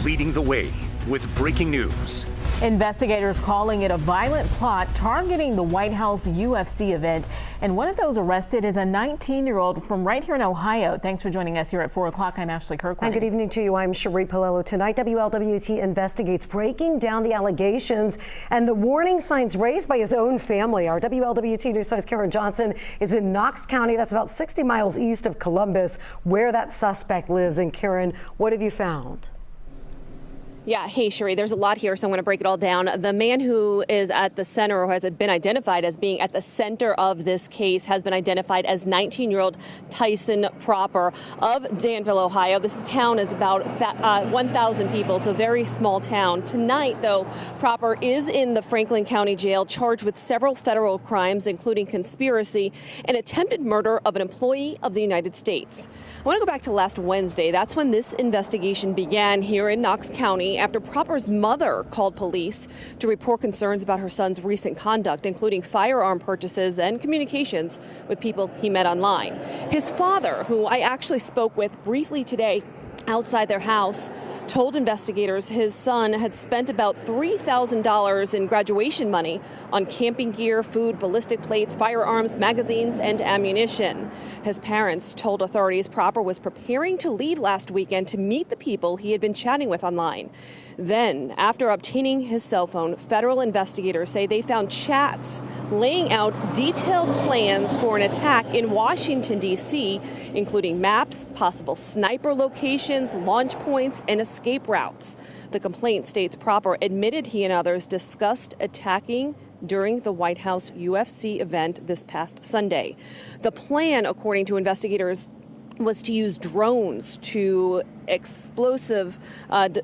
leading the way with breaking news. Investigators calling it a violent plot targeting the White House UFC event. And one of those arrested is a 19-year-old from right here in Ohio. Thanks for joining us here at 4 o'clock. I'm Ashley Kirkland. And good evening to you. I'm Cherie Palello. Tonight, WLWT investigates breaking down the allegations and the warning signs raised by his own family. Our WLWT News 5's Karen Johnson is in Knox County. That's about 60 miles east of Columbus, where that suspect lives. And Karen, what have you found? Yeah, hey, Cherie, there's a lot here, so I'm going to break it all down. The man who is at the center, or has been identified as being at the center of this case, has been identified as 19-year-old Tyson Proper of Danville, Ohio. This town is about 1,000 people, so very small town. Tonight, though, Proper is in the Franklin County Jail, charged with several federal crimes, including conspiracy and attempted murder of an employee of the United States. I want to go back to last Wednesday. That's when this investigation began here in Knox County, after Proper's mother called police to report concerns about her son's recent conduct, including firearm purchases and communications with people he met online. His father, who I actually spoke with briefly today outside their house, told investigators his son had spent about $3,000 in graduation money on camping gear, food, ballistic plates, firearms, magazines, and ammunition. His parents told authorities Proper was preparing to leave last weekend to meet the people he had been chatting with online. Then, after obtaining his cell phone, federal investigators say they found chats laying out detailed plans for an attack in Washington, D.C., including maps, possible sniper locations, launch points, and escape routes. The complaint states Proper admitted he and others discussed attacking during the White House UFC event this past Sunday. The plan, according to investigators, was to use drones to explosive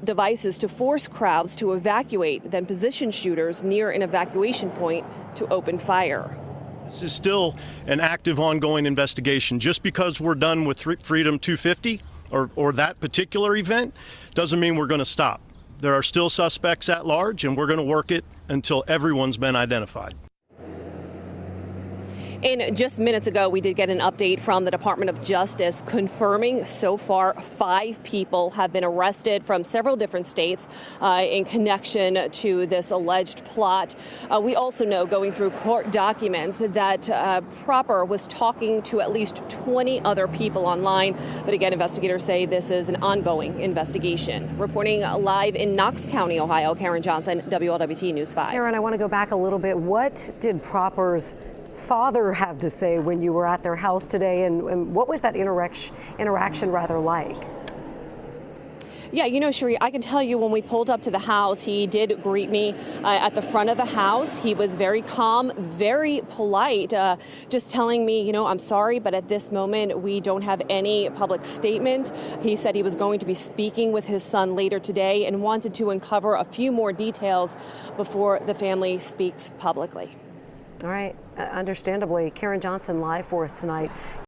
devices to force crowds to evacuate, then position shooters near an evacuation point to open fire. This is still an active, ongoing investigation. Just because we're done with Freedom 250 or that particular event doesn't mean we're going to stop. There are still suspects at large, and we're going to work it until everyone's been identified. And just minutes ago, we did get an update from the Department of Justice confirming so far 5 people have been arrested from several different states in connection to this alleged plot. We also know, going through court documents, that Proper was talking to at least 20 other people online. But again, investigators say this is an ongoing investigation. Reporting live in Knox County, Ohio, Karen Johnson, WLWT News 5. Karen, I want to go back a little bit. What did Proper's father have to say when you were at their house today, and what was that interaction rather like? Yeah, you know, Cherie, I can tell you when we pulled up to the house, he did greet me at the front of the house. He was very calm, very polite, just telling me, you know, I'm sorry, but at this moment we don't have any public statement. He said he was going to be speaking with his son later today and wanted to uncover a few more details before the family speaks publicly. All right, understandably, Karen Johnson live for us tonight.